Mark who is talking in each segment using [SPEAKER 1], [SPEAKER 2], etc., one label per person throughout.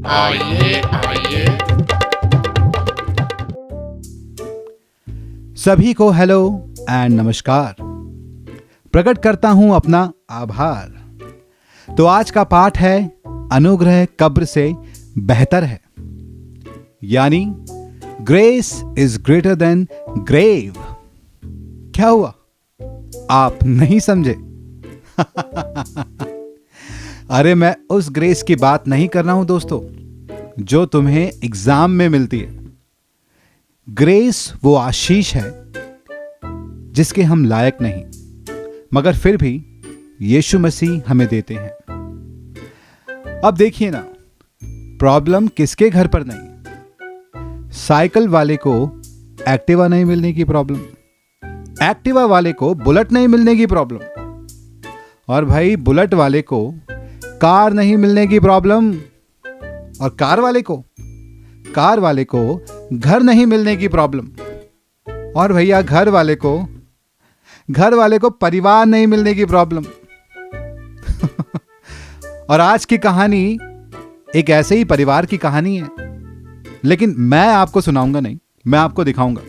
[SPEAKER 1] आइए आइए।
[SPEAKER 2] सभी को हेलो एंड नमस्कार। प्रकट करता हूं अपना आभार। तो आज का पाठ है अनुग्रह कब्र से बेहतर है, यानी grace is greater than grave. क्या हुआ, आप नहीं समझे? अरे मैं उस ग्रेस की बात नहीं कर रहा हूं दोस्तों, जो तुम्हें एग्जाम में मिलती है। ग्रेस वो आशीष है जिसके हम लायक नहीं, मगर फिर भी यीशु मसीह हमें देते हैं। अब देखिए ना, प्रॉब्लम किसके घर पर नहीं? साइकिल वाले को एक्टिवा नहीं मिलने की प्रॉब्लम, एक्टिवा वाले को बुलेट नहीं मिलने की प्रॉब्लम, और भाई बुलेट वाले को कार नहीं मिलने की प्रॉब्लम, और कार वाले को घर नहीं मिलने की प्रॉब्लम, और भैया घर वाले को परिवार नहीं मिलने की प्रॉब्लम। और आज की कहानी एक ऐसे ही परिवार की कहानी है, लेकिन मैं आपको सुनाऊंगा नहीं, मैं आपको दिखाऊंगा।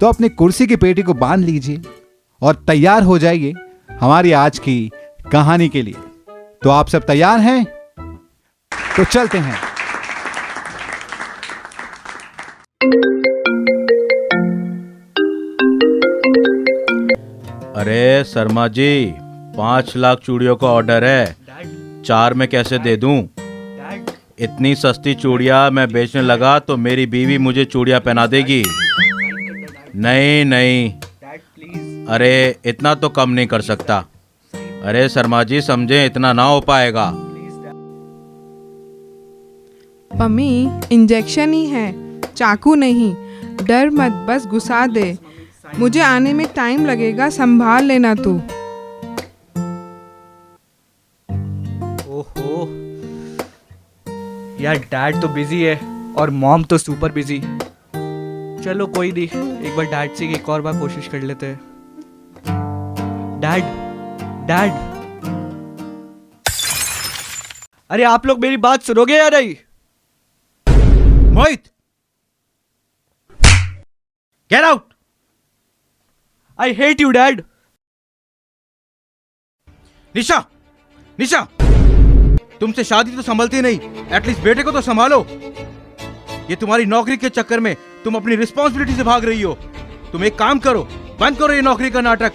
[SPEAKER 2] तो अपनी कुर्सी की पेटी को बांध लीजिए और तैयार हो जाइए हमारी आज की कहानी के लिए। तो आप सब तैयार हैं? तो चलते हैं।
[SPEAKER 3] अरे शर्मा जी, 5 लाख चूड़ियों का ऑर्डर है, 4 में कैसे दे दूं? इतनी सस्ती चूड़ियां मैं बेचने लगा तो मेरी बीवी मुझे चूड़ियां पहना देगी। नहीं, अरे इतना तो कम नहीं कर सकता। अरे शर्मा जी समझे, इतना ना हो पाएगा।
[SPEAKER 4] मम्मी, इंजेक्शन ही है, चाकू नहीं। डर मत, बस घुसा दे। मुझे आने में टाइम लगेगा, संभाल लेना तू।
[SPEAKER 5] ओहो यार, डैड तो बिजी है और मॉम तो सुपर बिजी। चलो कोई नहीं, एक बार डैड से एक और बार कोशिश कर लेते हैं। डैड, अरे आप लोग मेरी बात सुनोगे या नहीं?
[SPEAKER 3] Mohit, get out.
[SPEAKER 5] I hate you dad.
[SPEAKER 3] Nisha, तुमसे शादी तो संभलती नहीं, एटलीस्ट बेटे को तो संभालो। ये तुम्हारी नौकरी के चक्कर में तुम अपनी रिस्पॉन्सिबिलिटी से भाग रही हो। तुम एक काम करो, बंद करो ये नौकरी का नाटक,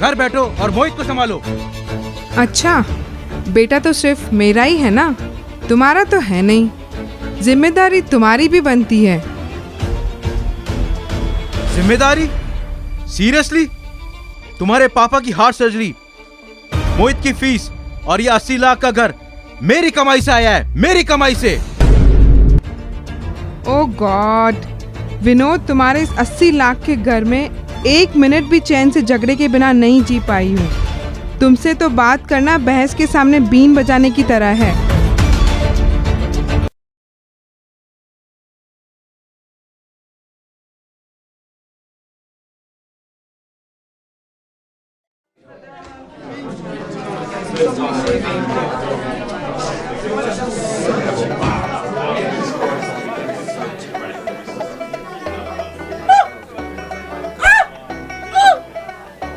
[SPEAKER 3] घर बैठो और मोहित को संभालो।
[SPEAKER 4] अच्छा, बेटा तो सिर्फ मेरा ही है ना, तुम्हारा तो है नहीं। जिम्मेदारी तुम्हारी भी बनती है।
[SPEAKER 3] जिम्मेदारी? सीरियसली? तुम्हारे पापा की हार्ट सर्जरी, मोहित की फीस और ये 80 लाख का घर मेरी कमाई से आया है, मेरी कमाई से।
[SPEAKER 4] ओह गॉड, विनोद, तुम्हारे इस 80 लाख के घर में 1 मिनट भी चैन से झगड़े के बिना नहीं जी पाई हूँ। तुमसे तो बात करना बहस के सामने बीन बजाने की तरह है।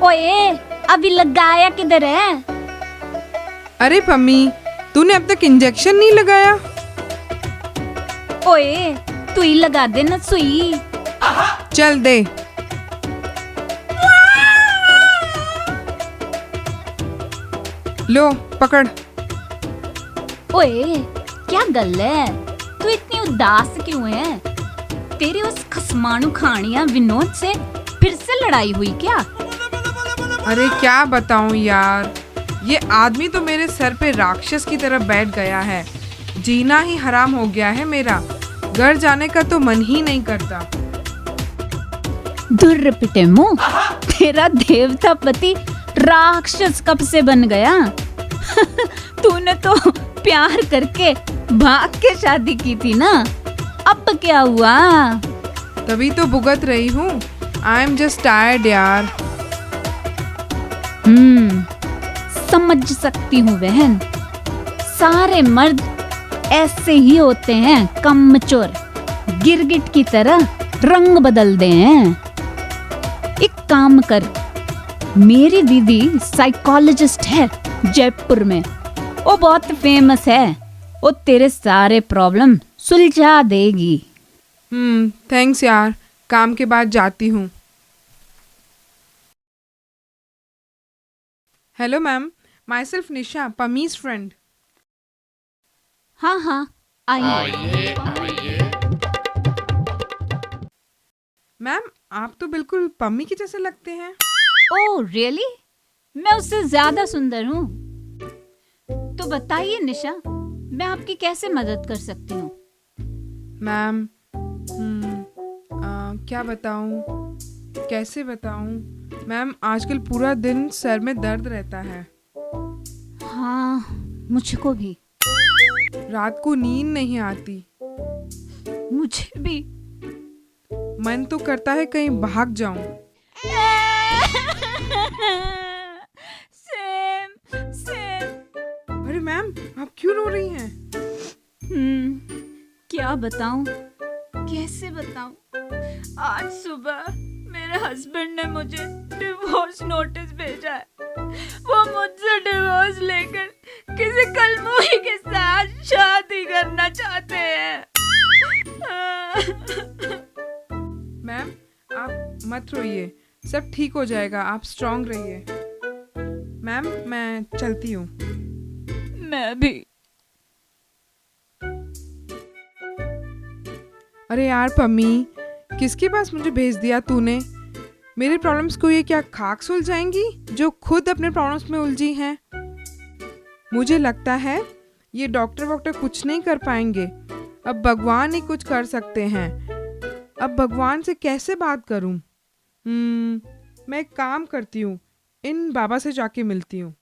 [SPEAKER 6] ओए, अभी लगाया किधर है?
[SPEAKER 4] अरे पम्मी, तूने अब तक इंजेक्शन नहीं लगाया?
[SPEAKER 6] ओए, तू ही लगा दे ना सुई।
[SPEAKER 4] चल दे। लो पकड़।
[SPEAKER 6] ओए, क्या गल है? तू इतनी उदास क्यों है? तेरे उस खसमानू खानिया विनोद से फिर से लड़ाई हुई क्या?
[SPEAKER 4] अरे क्या बताऊं यार, ये आदमी तो मेरे सर पे राक्षस की तरह बैठ गया है। जीना ही हराम हो गया है मेरा। घर जाने का तो मन ही नहीं करता।
[SPEAKER 6] दुर्र पिटे मुंह, तेरा देवता पति राक्षस कब से बन गया? तूने तो प्यार करके भाग के शादी की थी ना, अब क्या हुआ?
[SPEAKER 4] तभी तो भुगत रही हूँ। आई एम जस्ट टायर्ड यार।
[SPEAKER 6] समझ सकती हूँ बहन। सारे मर्द ऐसे ही होते हैं कमचोर, गिरगिट की तरह रंग बदलते हैं। एक काम कर, मेरी दीदी साइकोलॉजिस्ट है जयपुर में, वो बहुत फेमस है, वो तेरे सारे प्रॉब्लम सुलझा देगी।
[SPEAKER 4] थैंक्स यार, काम के बाद जाती हूँ। Hello ma'am, myself Nisha, Pami's friend.
[SPEAKER 6] हाँ हाँ, आइए।
[SPEAKER 4] मैम, आप तो बिल्कुल पम्मी की जैसे लगते हैं।
[SPEAKER 6] Oh really? मैं उससे ज्यादा सुंदर हूँ। तो बताइए निशा, मैं आपकी कैसे मदद कर सकती हूँ?
[SPEAKER 4] मैम, क्या बताऊँ, कैसे बताऊँ मैम, आजकल पूरा दिन सर में दर्द रहता है।
[SPEAKER 6] हाँ, मुझको भी।
[SPEAKER 4] रात को नींद नहीं आती।
[SPEAKER 6] मुझे भी।
[SPEAKER 4] मन तो करता है कहीं भाग जाऊं।
[SPEAKER 6] Same same.
[SPEAKER 4] अरे मैम, आप क्यों रो रही हैं?
[SPEAKER 6] क्या बताऊं, कैसे बताऊं? आज सुबह मेरे हस्बैंड ने मुझे डिवोर्स नोटिस भेजा है। वो मुझसे डिवोर्स लेकर किसी कलमुही के साथ शादी करना चाहते हैं।
[SPEAKER 4] मैम, आप मत रोइए, सब ठीक हो जाएगा, आप स्ट्रांग रहिए। मैम, मैं चलती हूँ।
[SPEAKER 6] मैं भी।
[SPEAKER 4] अरे यार पम्मी, किसके पास मुझे भेज दिया तूने? मेरे प्रॉब्लम्स को ये क्या खाक सुलझाएंगी जो खुद अपने प्रॉब्लम्स में उलझी हैं? मुझे लगता है ये डॉक्टर वॉक्टर कुछ नहीं कर पाएंगे। अब भगवान ही कुछ कर सकते हैं। अब भगवान से कैसे बात करूं? मैं एक काम करती हूँ, इन बाबा से जाके मिलती हूँ।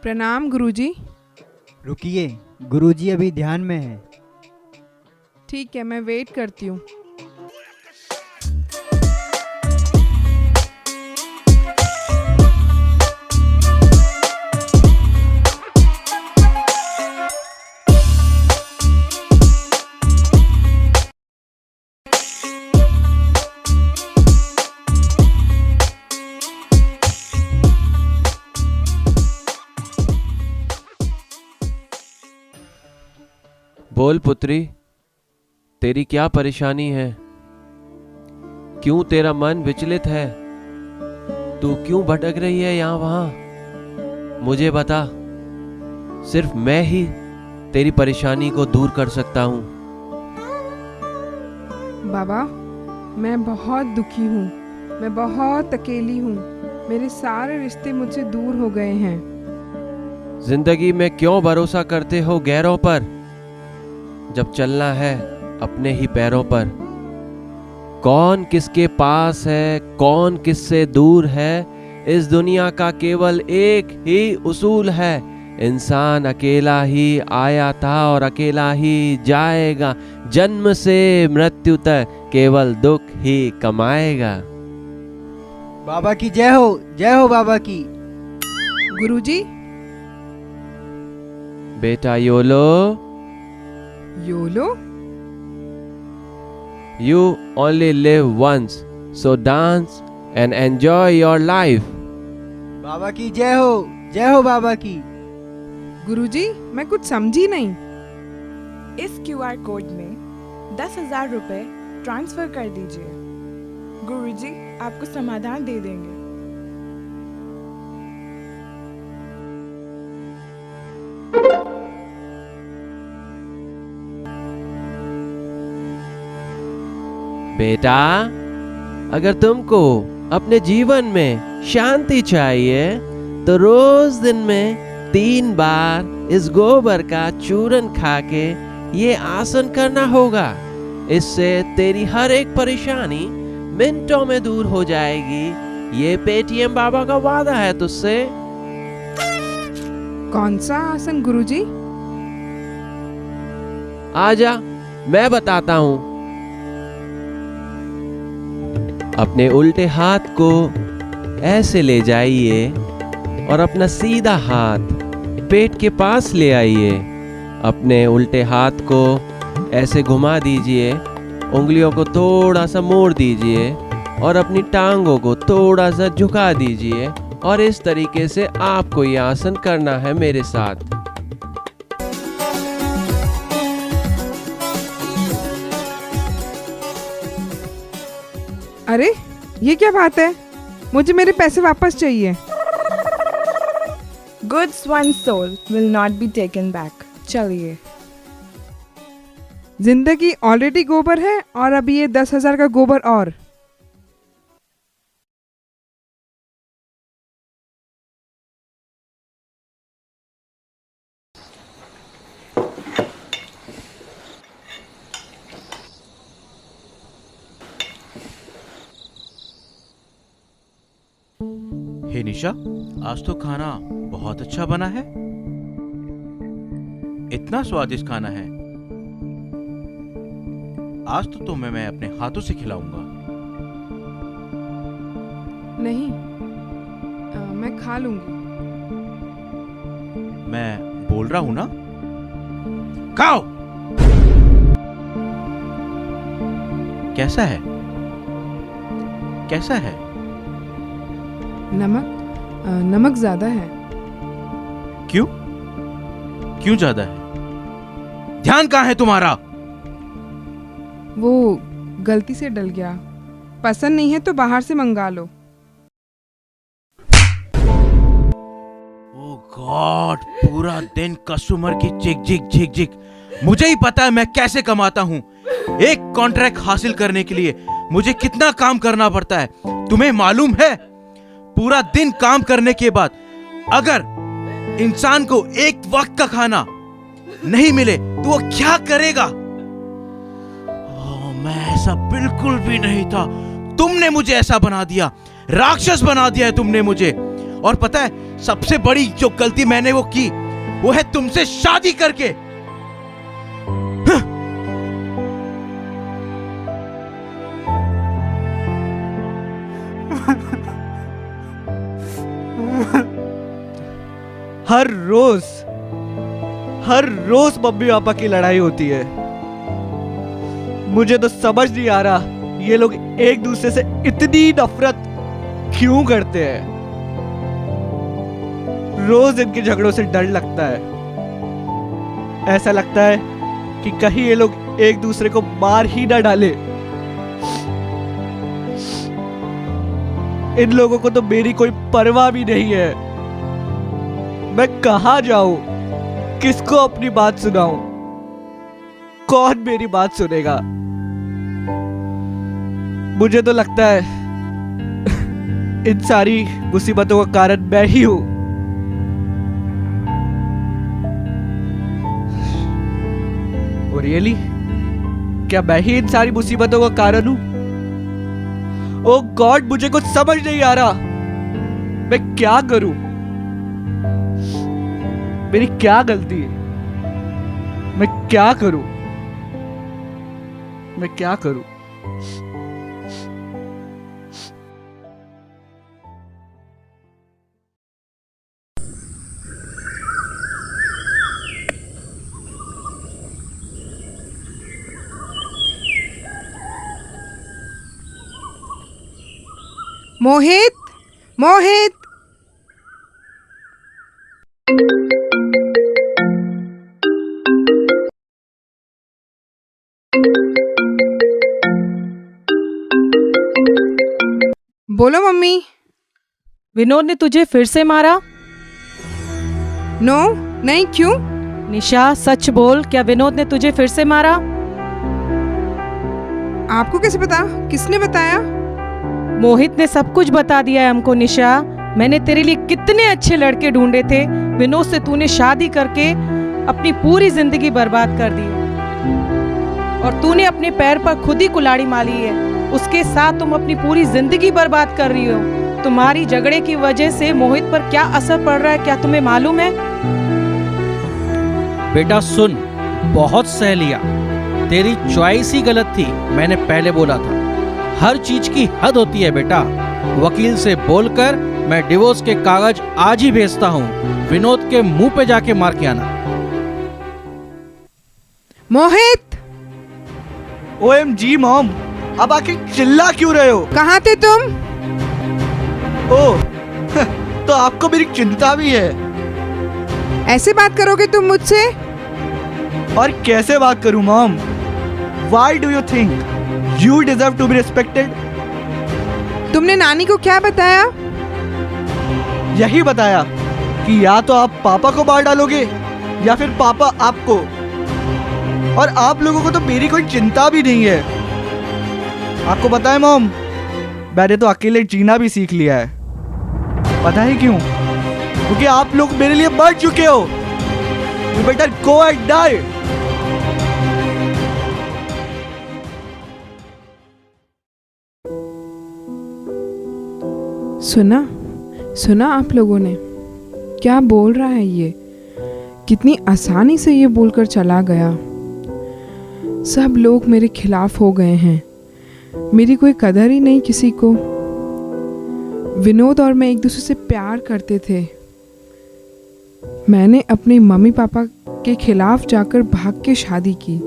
[SPEAKER 4] प्रणाम गुरुजी।
[SPEAKER 1] रुकिए, गुरुजी अभी ध्यान में है।
[SPEAKER 4] ठीक है, मैं वेट करती हूँ।
[SPEAKER 7] बोल पुत्री, तेरी क्या परेशानी है? क्यों तेरा मन विचलित है? तू क्यों भटक रही है यहाँ वहां? मुझे बता, सिर्फ मैं ही तेरी परेशानी को दूर कर सकता हूँ।
[SPEAKER 4] बाबा, मैं बहुत दुखी हूँ, मैं बहुत अकेली हूँ, मेरे सारे रिश्ते मुझसे दूर हो गए हैं।
[SPEAKER 7] जिंदगी में क्यों भरोसा करते हो गैरों पर, जब चलना है अपने ही पैरों पर? कौन किसके पास है, कौन किससे दूर है, इस दुनिया का केवल एक ही उसूल है, इंसान अकेला ही आया था और अकेला ही जाएगा, जन्म से मृत्यु तक केवल दुख ही कमाएगा।
[SPEAKER 1] बाबा की जय हो बाबा की।
[SPEAKER 4] गुरुजी।
[SPEAKER 7] बेटा YOLO,
[SPEAKER 4] YOLO?
[SPEAKER 7] you only live once, so dance and enjoy your life.
[SPEAKER 1] बाबा की जय हो बाबा की।
[SPEAKER 4] गुरुजी, मैं कुछ समझी नहीं।
[SPEAKER 8] इस QR कोड में 10,000 रुपए ट्रांसफर कर दीजिए। गुरुजी आपको समाधान दे देंगे।
[SPEAKER 7] बेटा, अगर तुमको अपने जीवन में शांति चाहिए तो रोज दिन में 3 बार इस गोबर का चूरन खा के ये आसन करना होगा। इससे तेरी हर एक परेशानी मिनटों में दूर हो जाएगी। ये पेटीएम बाबा का वादा है तुझसे।
[SPEAKER 4] कौन सा आसन गुरुजी?
[SPEAKER 7] आजा, मैं बताता हूं। अपने उल्टे हाथ को ऐसे ले जाइए और अपना सीधा हाथ पेट के पास ले आइए। अपने उल्टे हाथ को ऐसे घुमा दीजिए, उंगलियों को थोड़ा सा मोड़ दीजिए और अपनी टांगों को थोड़ा सा झुका दीजिए। और इस तरीके से आपको ये आसन करना है मेरे साथ।
[SPEAKER 4] अरे ये क्या बात है? मुझे मेरे पैसे वापस चाहिए।
[SPEAKER 8] Goods one soul will not be taken back. चलिए।
[SPEAKER 4] जिंदगी ऑलरेडी गोबर है और अभी ये 10,000 का गोबर और।
[SPEAKER 3] हे निशा, आज तो खाना बहुत अच्छा बना है। इतना स्वादिष्ट खाना है, आज तो तुम्हें मैं अपने हाथों से खिलाऊंगा।
[SPEAKER 4] नहीं, मैं खा लूंगी।
[SPEAKER 3] मैं बोल रहा हूं ना, खाओ। कैसा है? कैसा है?
[SPEAKER 4] नमक ज्यादा है।
[SPEAKER 3] क्यों? क्यों ज्यादा है? ध्यान कहाँ है तुम्हारा?
[SPEAKER 4] वो गलती से डल गया। पसंद नहीं है तो बाहर से मंगा लो।
[SPEAKER 3] ओ गॉड, पूरा दिन कस्टमर की चिक चिक चिक चिक। मुझे ही पता है मैं कैसे कमाता हूँ। एक कॉन्ट्रैक्ट हासिल करने के लिए मुझे कितना काम करना पड़ता है, तुम्हें मालूम है? पूरा दिन काम करने के बाद अगर इंसान को एक वक्त का खाना नहीं मिले तो वो क्या करेगा? मैं ऐसा बिल्कुल भी नहीं था। तुमने मुझे ऐसा बना दिया, राक्षस बना दिया है तुमने मुझे। और पता है सबसे बड़ी जो गलती मैंने वो की, वो है तुमसे शादी करके।
[SPEAKER 5] हर रोज मम्मी पापा की लड़ाई होती है। मुझे तो समझ नहीं आ रहा ये लोग एक दूसरे से इतनी नफरत क्यों करते हैं। रोज इनके झगड़ों से डर लगता है। ऐसा लगता है कि कहीं ये लोग एक दूसरे को मार ही ना डाले। इन लोगों को तो मेरी कोई परवाह भी नहीं है। मैं कहां जाऊं? किसको अपनी बात सुनाऊं? कौन मेरी बात सुनेगा? मुझे तो लगता है इन सारी मुसीबतों का कारण मैं ही हूं। और रियली क्या मैं ही इन सारी मुसीबतों का कारण हूं? ओ गॉड, मुझे कुछ समझ नहीं आ रहा। मैं क्या करूं? मेरी क्या गलती है? मैं क्या करूं? मैं क्या करूं?
[SPEAKER 4] मोहित, मोहित। बोलो मम्मी।
[SPEAKER 9] विनोद ने तुझे फिर से मारा?
[SPEAKER 4] नो, नहीं, क्यों?
[SPEAKER 9] निशा, सच बोल, क्या विनोद ने तुझे फिर से मारा?
[SPEAKER 4] आपको कैसे पता? किसने बताया?
[SPEAKER 9] मोहित ने सब कुछ बता दिया है हमको निशा। मैंने तेरे लिए कितने अच्छे लड़के ढूंढे थे, विनोद से तूने शादी करके अपनी पूरी जिंदगी बर्बाद कर दी है। और तूने अपने पैर पर खुद ही कुल्हाड़ी मारी है। उसके साथ तुम अपनी पूरी जिंदगी बर्बाद कर रही हो। तुम्हारी झगड़े की वजह से मोहित पर क्या असर पड़ रहा है, क्या तुम्हें मालूम है?
[SPEAKER 5] बेटा सुन, बहुत सह लिया, तेरी चॉइस ही गलत थी। मैंने पहले बोला था, हर चीज की हद होती है बेटा। वकील से बोलकर मैं डिवोर्स के कागज आज ही भेजता हूँ। विनोद के मुंह पे जाके मार के आना।
[SPEAKER 4] मोहित,
[SPEAKER 5] OMG मॉम, अब आखिर चिल्ला क्यों रहे हो?
[SPEAKER 4] कहाँ थे तुम?
[SPEAKER 5] ओह, तो आपको मेरी चिंता भी है।
[SPEAKER 4] ऐसे बात करोगे तुम मुझसे?
[SPEAKER 5] और कैसे बात करूं mom? Why do you think you deserve to be respected?
[SPEAKER 4] तुमने नानी को क्या बताया?
[SPEAKER 5] यही बताया कि या तो आप पापा को मार डालोगे या फिर पापा आपको। और आप लोगों को तो मेरी कोई चिंता भी नहीं है। आपको पता है मॉम, मैंने तो अकेले जीना भी सीख लिया है। पता है क्यों? क्योंकि आप लोग मेरे लिए मर चुके हो। You better go and die.
[SPEAKER 4] सुना आप लोगों ने क्या बोल रहा है ये? कितनी आसानी से ये बोलकर चला गया। सब लोग मेरे खिलाफ हो गए हैं। मेरी कोई कदर ही नहीं किसी को। विनोद और मैं एक दूसरे से प्यार करते थे। मैंने अपने मम्मी पापा के खिलाफ जाकर भाग के शादी की।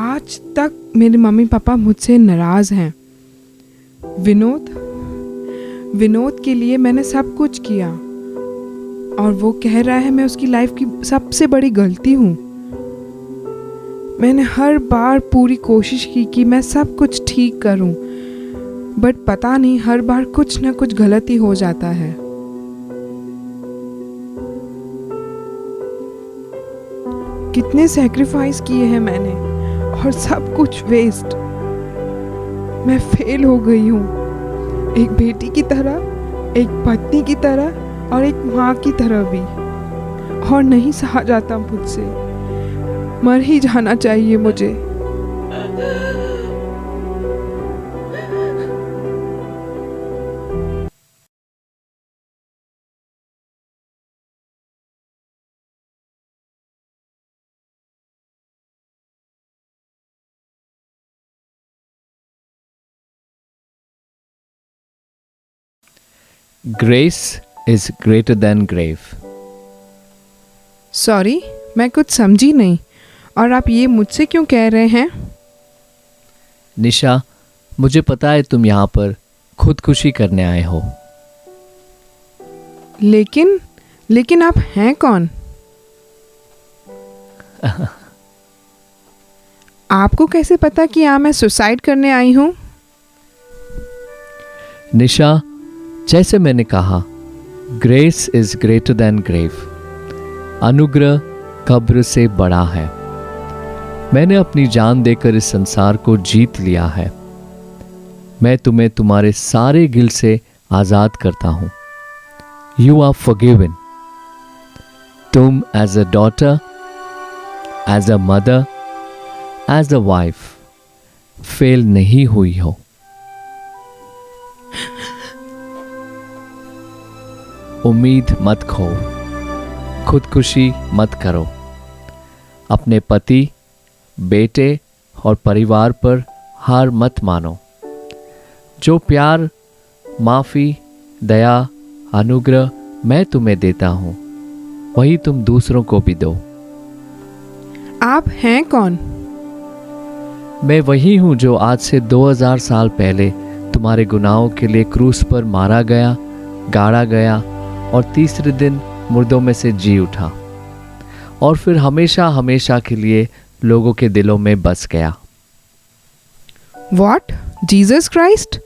[SPEAKER 4] आज तक मेरे मम्मी पापा मुझसे नाराज़ हैं। विनोद के लिए मैंने सब कुछ किया और वो कह रहा है मैं उसकी लाइफ की सबसे बड़ी गलती हूँ। मैंने हर बार पूरी कोशिश की कि मैं सब कुछ ठीक करूँ, बट पता नहीं हर बार कुछ ना कुछ गलती हो जाता है। कितने सैक्रिफाइस किए हैं मैंने और सब कुछ वेस्ट। मैं फेल हो गई हूँ, एक बेटी की तरह, एक पत्नी की तरह और एक माँ की तरह भी। और नहीं सहा जाता मुझसे। मर ही जाना चाहिए मुझे।
[SPEAKER 7] Grace is greater than grave.
[SPEAKER 4] Sorry, मैं कुछ समझी नहीं। और आप ये मुझसे क्यों कह रहे हैं?
[SPEAKER 7] निशा, मुझे पता है तुम यहाँ पर खुदकुशी करने आए हो।
[SPEAKER 4] लेकिन आप हैं कौन? आपको कैसे पता कि मैं सुसाइड करने आई हूँ?
[SPEAKER 7] निशा, जैसे मैंने कहा, grace is greater than grave. अनुग्रह कब्र से बड़ा है। मैंने अपनी जान देकर इस संसार को जीत लिया है। मैं तुम्हें तुम्हारे सारे गिल से आजाद करता हूं। You are forgiven. तुम as a daughter, as a mother, as a wife fail नहीं हुई हो। उम्मीद मत खो, खुदकुशी मत करो। अपने पति, बेटे और परिवार पर हार मत मानो। जो प्यार, माफ़ी, दया, अनुग्रह मैं तुम्हें देता हूँ, वही तुम दूसरों को भी दो।
[SPEAKER 4] आप हैं कौन?
[SPEAKER 7] मैं वही हूँ जो आज से 2000 साल पहले तुम्हारे गुनाहों के लिए क्रूस पर मारा गया, गाड़ा गया और तीसरे दिन मुर्दों में से जी उठा और फिर हमेशा हमेशा के लिए लोगों के दिलों में बस गया।
[SPEAKER 4] What? Jesus Christ?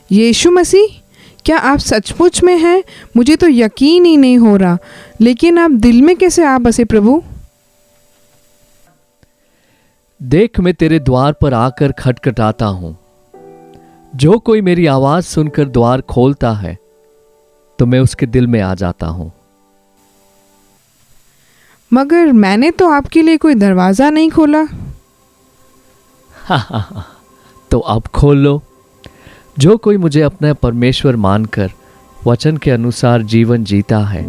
[SPEAKER 4] Yeshu Masih? क्या आप सचमुच में हैं? मुझे तो यकीन ही नहीं हो रहा। लेकिन आप दिल में कैसे आ बसे प्रभु?
[SPEAKER 10] देख, मैं तेरे द्वार पर आकर खटखटाता हूं। जो कोई मेरी आवाज सुनकर द्वार खोलता है तो मैं उसके दिल में आ जाता हूं।
[SPEAKER 4] मगर मैंने तो आपके लिए कोई दरवाज़ा नहीं खोला।
[SPEAKER 10] तो अब खोल लो। जो कोई मुझे अपना परमेश्वर मानकर वचन के अनुसार जीवन जीता है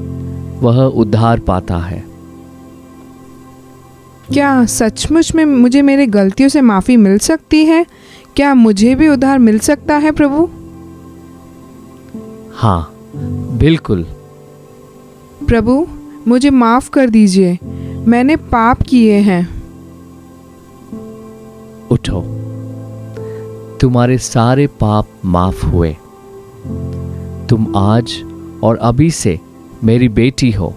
[SPEAKER 10] वह उद्धार पाता है।
[SPEAKER 4] क्या सचमुच में मुझे मेरी गलतियों से माफ़ी मिल सकती है? क्या मुझे भी उद्धार मिल सकता है प्रभु?
[SPEAKER 10] हाँ, बिल्कुल।
[SPEAKER 4] प्रभु, मुझे माफ़ कर दीजिए, मैंने पाप किए हैं।
[SPEAKER 10] उठो, तुम्हारे सारे पाप माफ हुए। तुम आज और अभी से मेरी बेटी हो।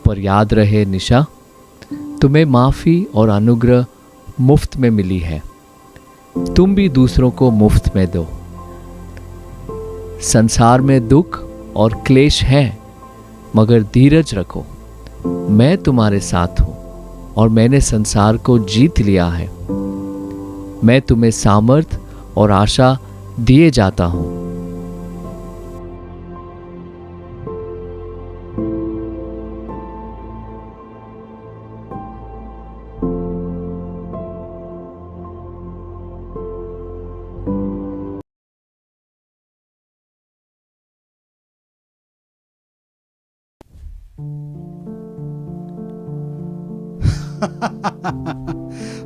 [SPEAKER 10] पर याद रहे निशा, तुम्हें माफी और अनुग्रह मुफ्त में मिली है। तुम भी दूसरों को मुफ्त में दो। संसार में दुख और क्लेश है, मगर धीरज रखो, मैं तुम्हारे साथ हूं और मैंने संसार को जीत लिया है। मैं तुम्हें सामर्थ और आशा दिए जाता हूं।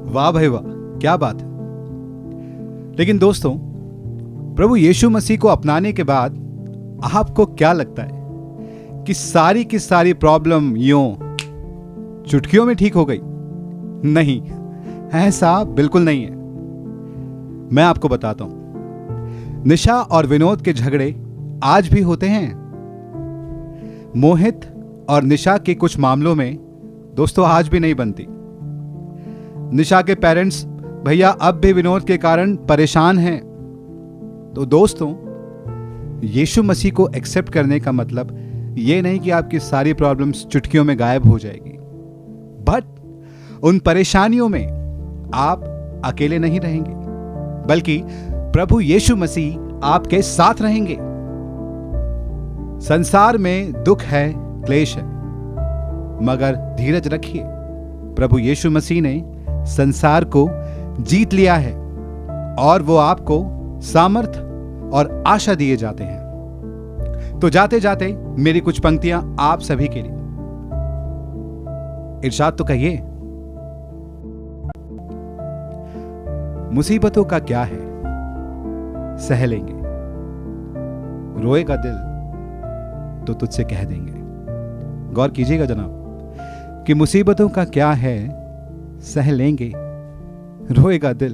[SPEAKER 2] वाह भाई वाह, क्या बात है। लेकिन दोस्तों, प्रभु यीशु मसीह को अपनाने के बाद आपको क्या लगता है कि सारी की सारी प्रॉब्लम यूं चुटकियों में ठीक हो गई? नहीं, ऐसा बिल्कुल नहीं है। मैं आपको बताता हूं, निशा और विनोद के झगड़े आज भी होते हैं। मोहित और निशा के कुछ मामलों में दोस्तों आज भी नहीं बनती। निशा के पेरेंट्स भैया अब भी विनोद के कारण परेशान हैं। तो दोस्तों, यीशु मसीह को एक्सेप्ट करने का मतलब ये नहीं कि आपकी सारी प्रॉब्लम्स चुटकियों में गायब हो जाएगी, बट उन परेशानियों में आप अकेले नहीं रहेंगे, बल्कि प्रभु यीशु मसीह आपके साथ रहेंगे। संसार में दुख है, क्लेश है, मगर धीरज रखिए। प्रभु यीशु मसीह ने संसार को जीत लिया है और वो आपको सामर्थ और आशा दिए जाते हैं। तो जाते जाते मेरी कुछ पंक्तियां आप सभी के लिए। इरशाद तो कहिए, मुसीबतों का क्या है, सह लेंगे। रोएगा दिल तो तुझसे कह देंगे। गौर कीजिएगा जनाब कि मुसीबतों का क्या है, सह लेंगे। रोएगा दिल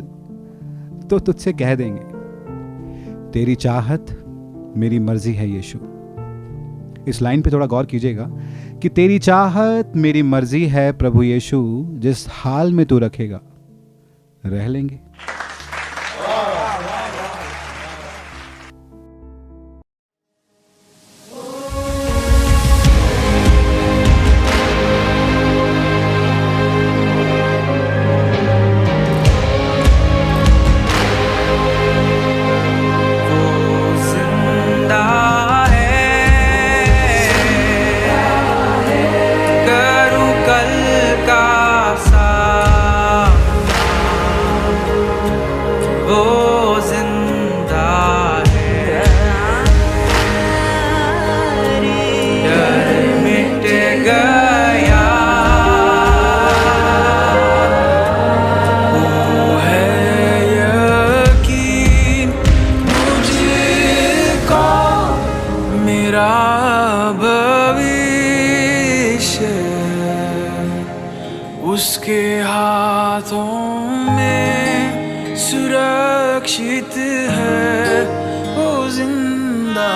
[SPEAKER 2] तो तुझसे कह देंगे। तेरी चाहत मेरी मर्जी है यीशु। इस लाइन पे थोड़ा गौर कीजिएगा कि तेरी चाहत मेरी मर्जी है प्रभु यीशु, जिस हाल में तू रखेगा रह लेंगे।
[SPEAKER 11] उसके हाथों में सुरक्षित है, वो जिंदा